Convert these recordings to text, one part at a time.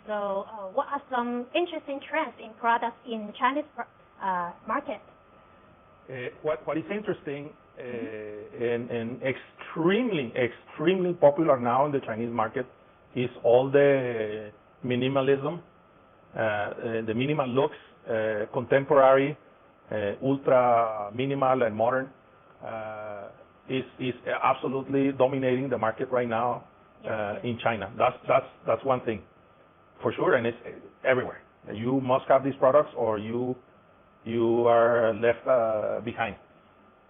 So what are some interesting trends in products in Chinese market? What is interesting and extremely popular now in the Chinese market is all the minimalism, the minimal looks, contemporary, ultra minimal and modern is absolutely dominating the market right now in China. That's one thing for sure, and it's everywhere. You must have these products or you are left behind.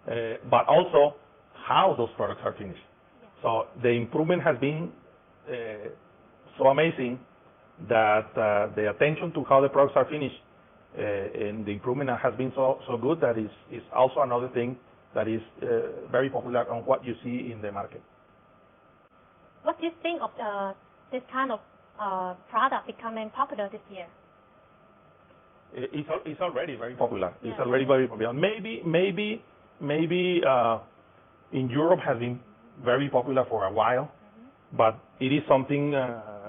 But also how those products are finished. So the improvement has been so amazing that the attention to how the products are finished and the improvement has been so good that is also another thing that is very popular on what you see in the market. What do you think of this kind of product becoming popular this year? It's already very popular. It's already very popular. Maybe in Europe has been very popular for a while, but it is something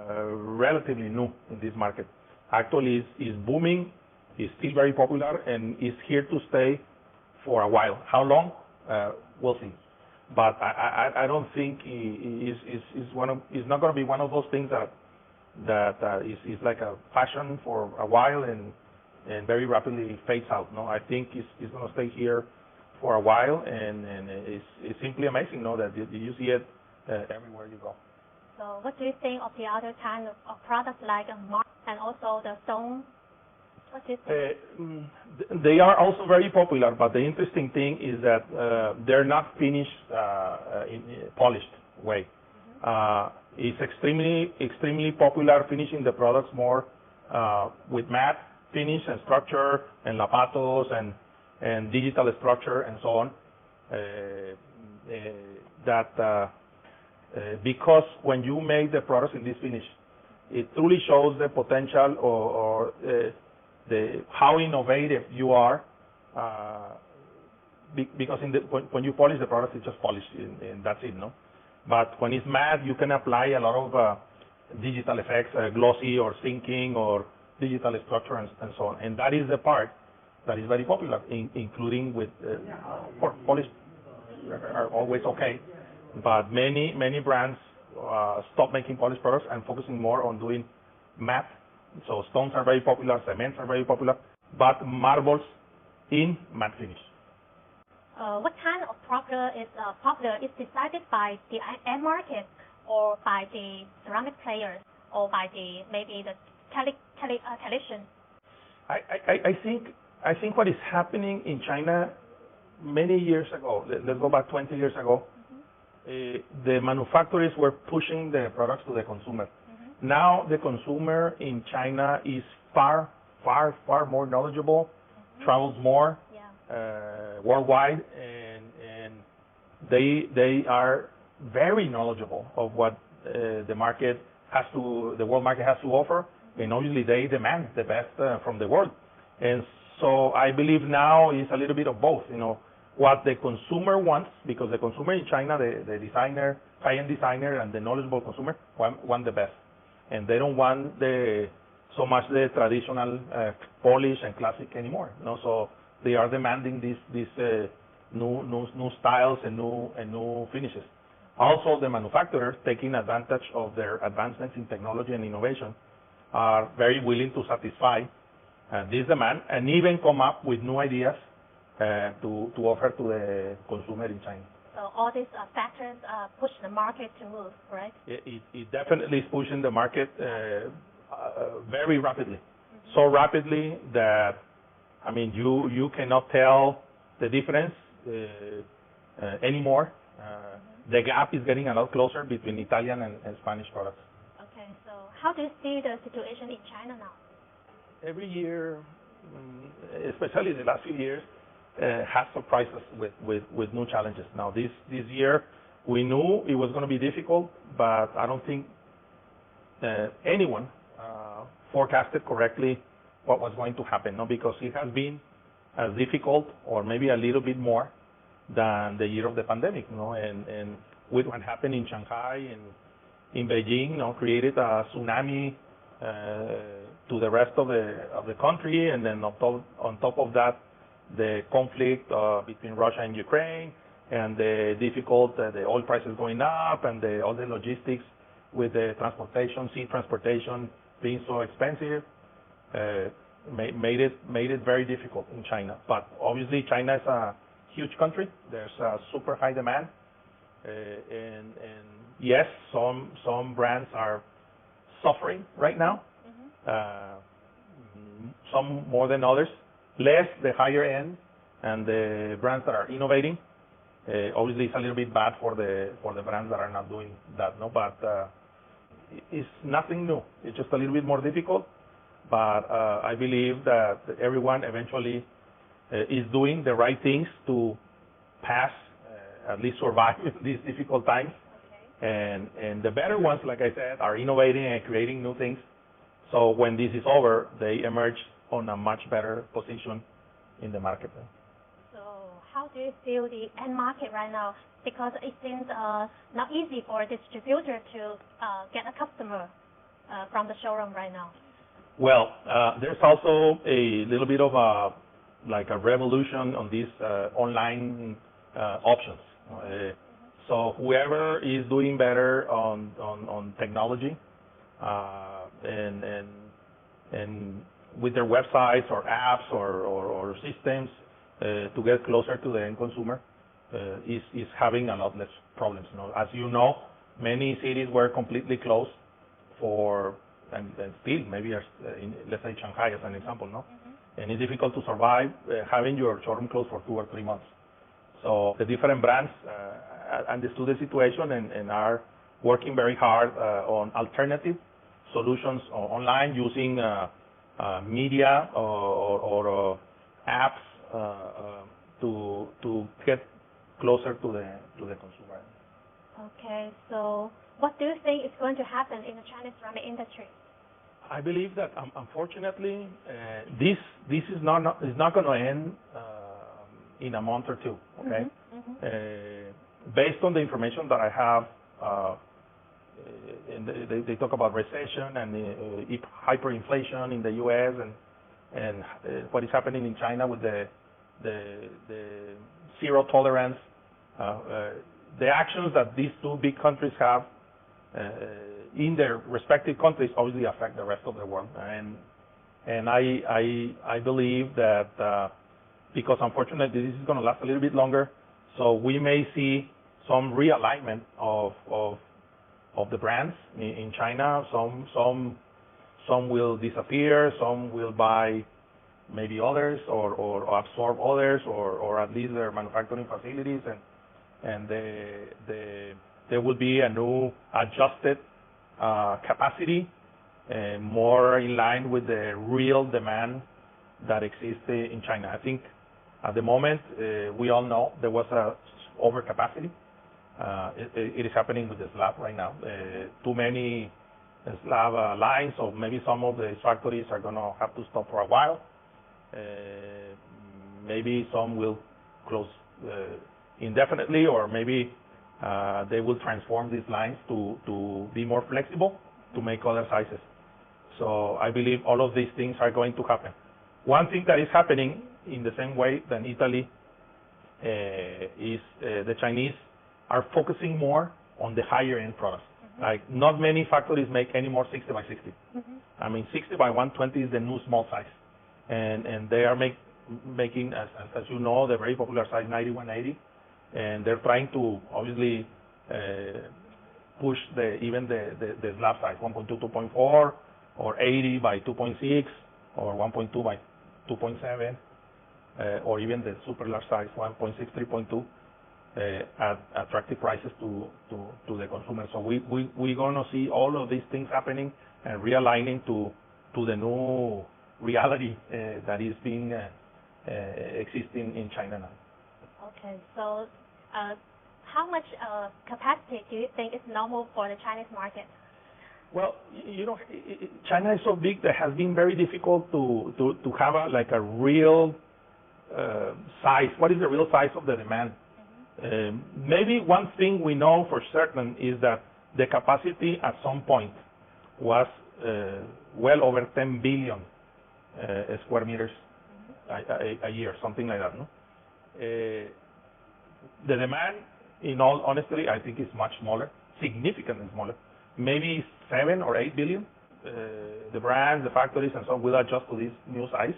relatively new in this market. Actually, it's booming. It's still very popular and is here to stay for a while. How long? We'll see. But I don't think it's not going to be one of those things that is like a fashion for a while and very rapidly fades out. No, I think it's going to stay here for a while, and it's simply amazing, that you see it everywhere you go. So what do you think of the other kind of products like marble and also the stone? What do you think? They are also very popular, but the interesting thing is that they're not finished in a polished way. It's extremely popular finishing the products more with matte finish and structure and lapatos and digital structure and so on. Because when you make the products in this finish, it truly shows the potential or how innovative you are. Because when you polish the product, it's just polished and that's it, no? But when it's matte, you can apply a lot of digital effects, glossy or sinking or digital structure and so on. And that is the part that is very popular, including with polish are always okay, but many brands stop making polished products and focusing more on doing matte. So stones are very popular, cements are very popular, but marbles in matte finish. What kind of popular is decided by the end market or by the ceramic players or by maybe the television? I think what is happening in China many years ago, let's go back 20 years ago, the manufacturers were pushing the products to the consumer. Now the consumer in China is far more knowledgeable, travels more worldwide, and they are very knowledgeable of what the world market has to offer, and obviously they demand the best from the world. And so I believe now is a little bit of both, what the consumer wants, because the consumer in China, the designer, high-end designer, and the knowledgeable consumer want the best, and they don't want so much the traditional polish and classic anymore. So they are demanding these new styles and new finishes. Also, the manufacturers, taking advantage of their advancements in technology and innovation, are very willing to satisfy this demand and even come up with new ideas to offer to the consumer in China. So all these factors push the market to move, right? It definitely is pushing the market very rapidly. So rapidly that, you cannot tell the difference anymore. The gap is getting a lot closer between Italian and Spanish products. Okay, so how do you see the situation in China now? Every year, especially the last few years, has surprised us with new challenges. Now this year, we knew it was going to be difficult, but I don't think anyone forecasted correctly what was going to happen, because it has been as difficult or maybe a little bit more than the year of the pandemic, and with what happened in Shanghai and in Beijing, created a tsunami to the rest of the country, and then on top of that, the conflict between Russia and Ukraine, and the oil prices going up, and all the logistics with the transportation, sea transportation being so expensive, made it very difficult in China. But obviously, China is a huge country. There's a super high demand, and yes, some brands are suffering right now. Some more than others. Less the higher end and the brands that are innovating. Obviously, it's a little bit bad for the brands that are not doing that, no. But it's nothing new. It's just a little bit more difficult. But I believe that everyone eventually is doing the right things to pass, at least survive these difficult times. Okay. And the better ones, like I said, are innovating and creating new things. So when this is over, they emerge on a much better position in the market. So how do you feel the end market right now? Because it seems not easy for a distributor to get a customer from the showroom right now. Well, there's also a little bit of a revolution on these online options. So whoever is doing better on technology and with their websites or apps or systems to get closer to the end consumer is having a lot less problems. As you know, many cities were completely closed and still maybe let's say Shanghai as an example, no? And it's difficult to survive having your showroom closed for 2 or 3 months. So the different brands understood the situation and are working very hard on alternative solutions online using media or apps to get closer to the consumer. Okay, so what do you think is going to happen in the Chinese ceramic industry? I believe that unfortunately this is not going to end in a month or two. Okay, based on the information that I have, and they talk about recession and hyperinflation in the U.S. and what is happening in China with the zero tolerance. The actions that these two big countries have in their respective countries obviously affect the rest of the world, and I believe that because unfortunately this is going to last a little bit longer, so we may see some realignment of the brands in China. Some will disappear, some will buy maybe others or absorb others or at least their manufacturing facilities, and there will be a new adjusted capacity and more in line with the real demand that exists in China. I think at the moment we all know there was a overcapacity. It is happening with the slab right now. Too many slab lines, so maybe some of the factories are going to have to stop for a while. Maybe some will close indefinitely, or maybe they will transform these lines to be more flexible to make other sizes. So I believe all of these things are going to happen. One thing that is happening in the same way than Italy is the Chinese are focusing more on the higher end products. Like not many factories make any more 60 by 60. I mean 60 by 120 is the new small size, and they are making as you know the very popular size 90 180, and they're trying to obviously push even the slab size 1.2 2.4 or 80 by 2.6 or 1.2 by 2.7 or even the super large size 1.6 3.2 at attractive prices to the consumer. So we're going to see all of these things happening and realigning to the new reality that is being existing in China now. Okay, so how much capacity do you think is normal for the Chinese market? Well, China is so big that it has been very difficult to have a real size. What is the real size of the demand? Maybe one thing we know for certain is that the capacity at some point was well over 10 billion square meters a year, something like that. No? The demand, in all honesty, I think is much smaller, significantly smaller, maybe 7 or 8 billion. The brands, the factories, and so on will adjust to this new size.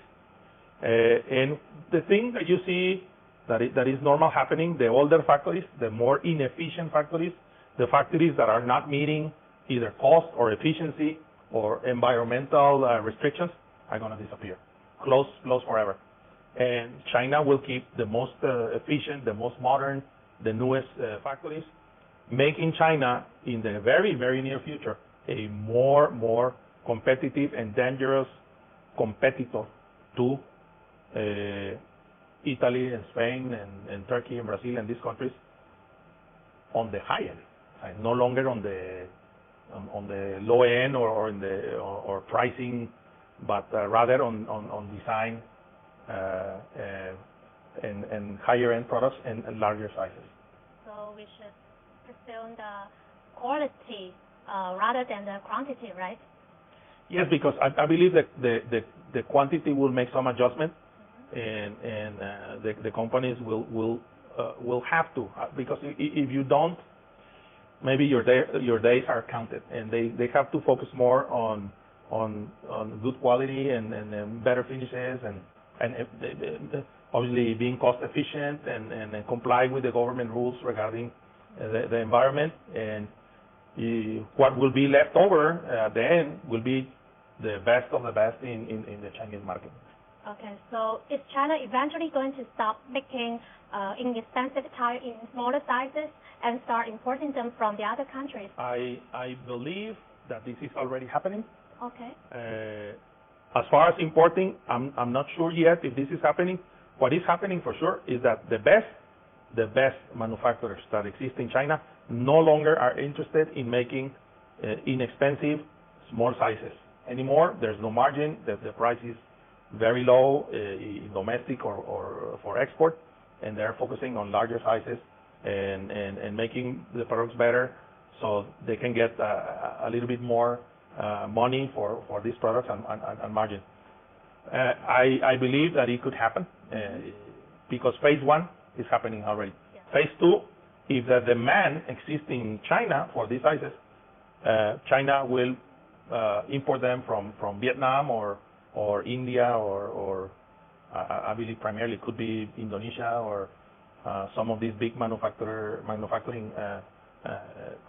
And the thing that you see that is normal happening, the older factories, the more inefficient factories, the factories that are not meeting either cost or efficiency or environmental restrictions are going to disappear, close forever. And China will keep the most efficient, the most modern, the newest factories, making China in the very, very near future a more competitive and dangerous competitor to Italy and Spain and Turkey and Brazil and these countries on the high end, and no longer on the low end or pricing, but rather on design and higher end products and larger sizes. So we should pursue the quality rather than the quantity, right? Yes, because I believe that the quantity will make some adjustment, and the companies will have to, because if you don't, maybe your days are counted, and they have to focus more on good quality and better finishes and obviously being cost efficient and comply with the government rules regarding the environment. And what will be left over at the end will be the best of the best in the Chinese market. Okay, so is China eventually going to stop making inexpensive tire in smaller sizes and start importing them from the other countries? I believe that this is already happening. Okay. As far as importing, I'm not sure yet if this is happening. What is happening for sure is that the best manufacturers that exist in China no longer are interested in making inexpensive small sizes anymore. There's no margin. The price is very low in domestic or for export, and they're focusing on larger sizes and making the products better so they can get a little bit more money for these products and margin. I believe that it could happen because phase one is happening already. Yeah. Phase two, if the demand exists in China for these sizes, China will import them from Vietnam or India or I believe primarily could be Indonesia or some of these big manufacturing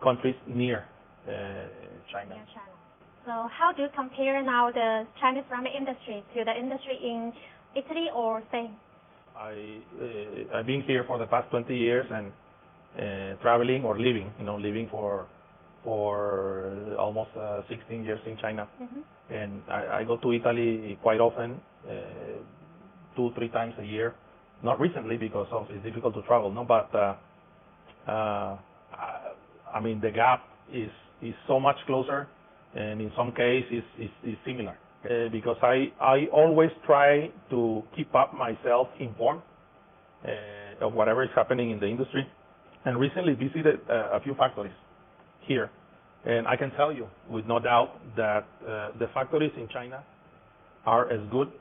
countries near China. Near China. So how do you compare now the Chinese ceramic industry to the industry in Italy or Spain? I've been here for the past 20 years and traveling or living for almost 16 years in China. Mm-hmm. And I go to Italy quite often, 2-3 times a year. Not recently because it's difficult to travel, no. But I mean the gap is so much closer, and in some cases is similar. Because I always try to keep up myself informed of whatever is happening in the industry, and recently visited a few factories here. And I can tell you with no doubt that the factories in China are as good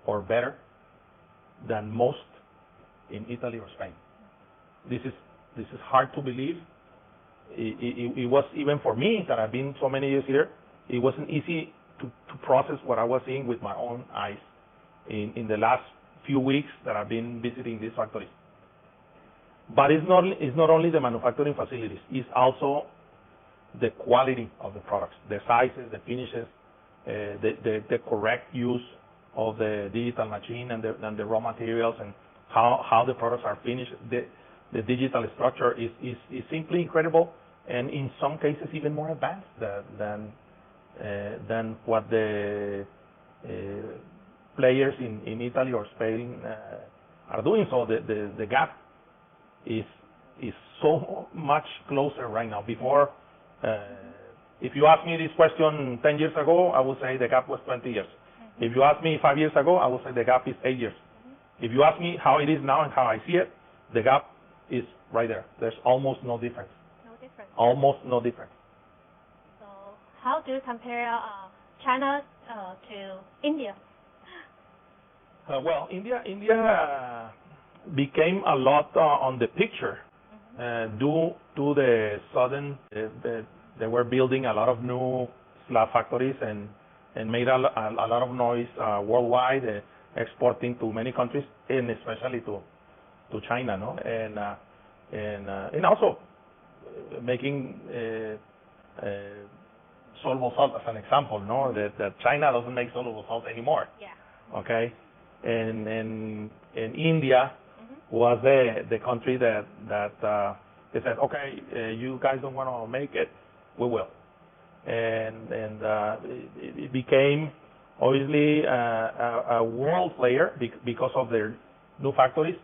or better than most in Italy or Spain. This is hard to believe. It was, even for me that I've been so many years here, it wasn't easy to process what I was seeing with my own eyes in the last few weeks that I've been visiting these factories. But it's not only the manufacturing facilities, it's also the quality of the products, the sizes, the finishes, the correct use of the digital machine and the raw materials, and how the products are finished. The digital structure is simply incredible, and in some cases even more advanced than what the players in Italy or Spain are doing. So the gap is so much closer right now. Before, if you asked me this question 10 years ago, I would say the gap was 20 years. Mm-hmm. If you asked me 5 years ago, I would say the gap is 8 years. Mm-hmm. If you ask me how it is now and how I see it, the gap is right there. There's almost no difference. No difference. Almost no difference. So how do you compare China to India? Well, India became a lot on the picture due to the sudden they were building a lot of new slab factories and made a lot of noise worldwide, exporting to many countries and especially to China, no, and also making soluble salt as an example, no, that China doesn't make soluble salt anymore. Yeah. Okay, and India was the country that they said, okay, you guys don't want to make it, we will, and it became obviously a world player because of their new factories.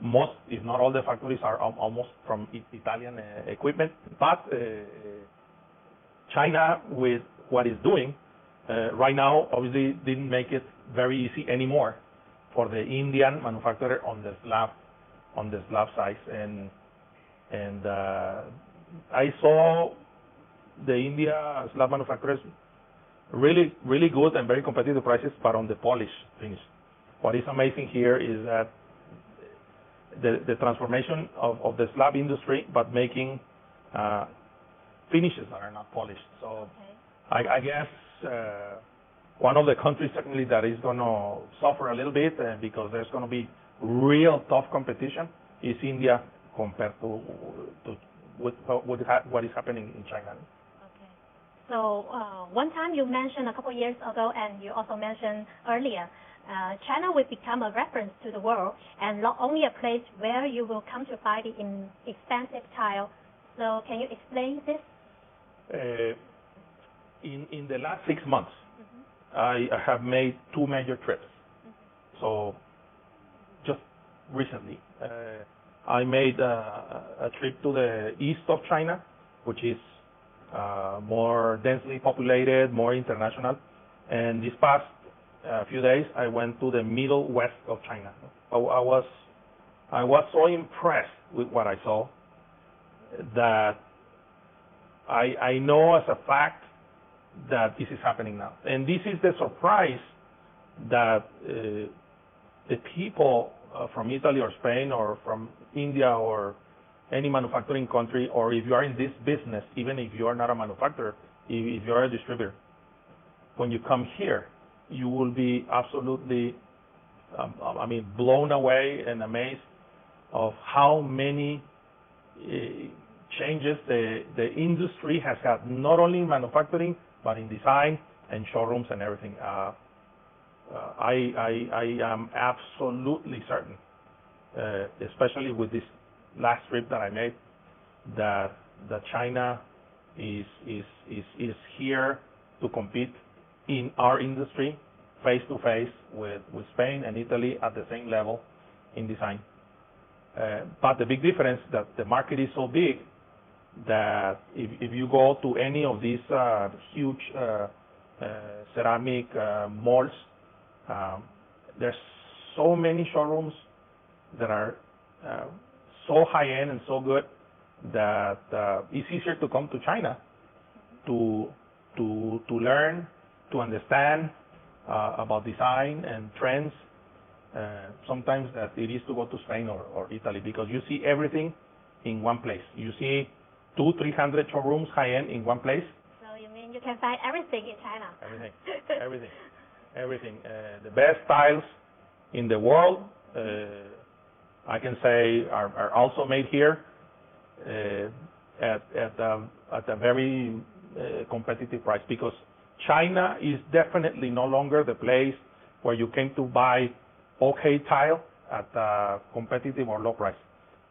Most, if not all, the factories are almost from Italian equipment, but China, with what it's doing right now, obviously didn't make it very easy anymore for the Indian manufacturer on the slab size, and I saw the India slab manufacturers really good and very competitive prices, but on the polish finish. What is amazing here is that the transformation of the slab industry, but making finishes that are not polished. So okay. I guess one of the countries certainly that is going to suffer a little bit because there's going to be real tough competition is India compared to what is happening in China. Okay. So one time you mentioned a couple of years ago, and you also mentioned earlier, China will become a reference to the world and not only a place where you will come to buy the expensive tile. So can you explain this? In the last 6 months, I have made 2 major trips. So just recently, I made a trip to the east of China, which is more densely populated, more international. And this past few days, I went to the middle west of China. I was so impressed with what I saw that I know as a fact that this is happening now. And this is the surprise that the people from Italy or Spain or from India or any manufacturing country, or if you are in this business, even if you are not a manufacturer, if you are a distributor, when you come here, you will be absolutely, blown away and amazed of how many changes the industry has had, not only in manufacturing, but in design and showrooms and everything. I am absolutely certain, especially with this last trip that I made, that China is here to compete in our industry face to face with Spain and Italy at the same level in design. But the big difference that the market is so big that if you go to any of these huge ceramic malls, there's so many showrooms that are so high-end and so good that it's easier to come to China to learn, to understand about design and trends, sometimes that it is to go to Spain or Italy, because you see everything in one place. You see 200-300 showrooms high-end in one place. So you mean you can find everything in China? Everything. The best tiles in the world, I can say, are also made here at a very competitive price, because China is definitely no longer the place where you came to buy okay tile at a competitive or low price.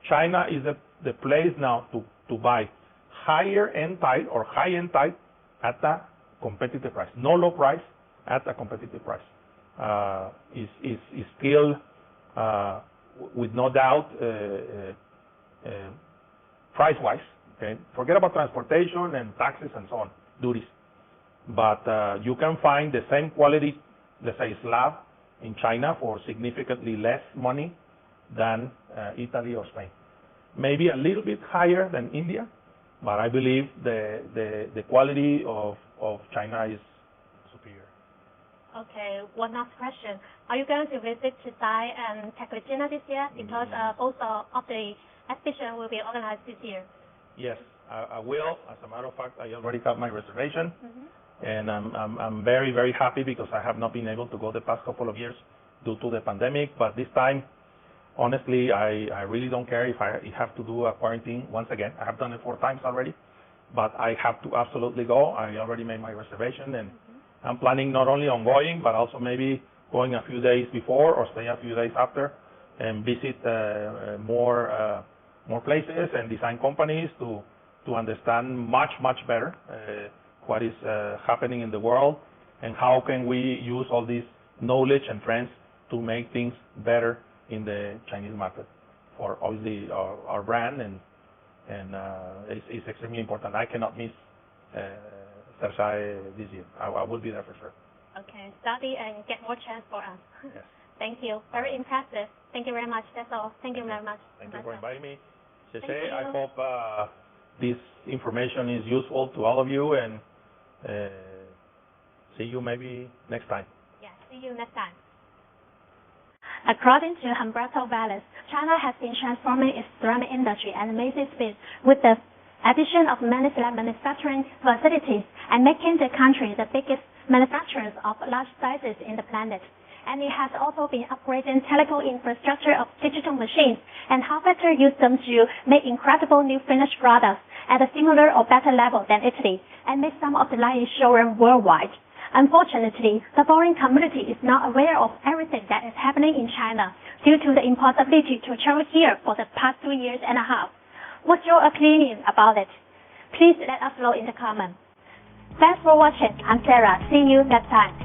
China is the place now to buy higher end tile or high end tile at a competitive price. No low price, at a competitive price. Is still with no doubt price wise. Okay, forget about transportation and taxes and so on, duties. But you can find the same quality, let's say, slab in China for significantly less money than Italy or Spain. Maybe a little bit higher than India, but I believe the quality of China is superior. Okay, one last question. Are you going to visit Chizai and Tequila this year? Because both of the exhibition will be organized this year. Yes, I will. As a matter of fact, I already got my reservation, and I'm very, very happy because I have not been able to go the past couple of years due to the pandemic. But this time, honestly, I really don't care if I have to do a quarantine once again. I have done it 4 times already, but I have to absolutely go. I already made my reservation, and I'm planning not only on going, but also maybe going a few days before or stay a few days after and visit more places and design companies to understand much better what is happening in the world and how can we use all this knowledge and trends to make things better in the Chinese market for obviously our brand, and it's extremely important. I cannot miss Cersei this year. I will be there for sure. Okay, study and get more chance for us. Yes. Thank you. Very impressive. Thank you very much. That's all. Thank you very much. Thank you for inviting me. Thank you. I hope this information is useful to all of you, and see you maybe next time. Yeah, see you next time. According to Humberto Valles, China has been transforming its ceramic industry at amazing speed with the addition of many slab manufacturing facilities and making the country the biggest manufacturers of large sizes in the planet. And it has also been upgrading telecom infrastructure of digital machines and how better use them to make incredible new finished products at a similar or better level than Italy and make some of the largest showrooms worldwide. Unfortunately, the foreign community is not aware of everything that is happening in China due to the impossibility to travel here for the past 2 years and a half. What's your opinion about it? Please let us know in the comments. Thanks for watching. I'm Sarah. See you next time.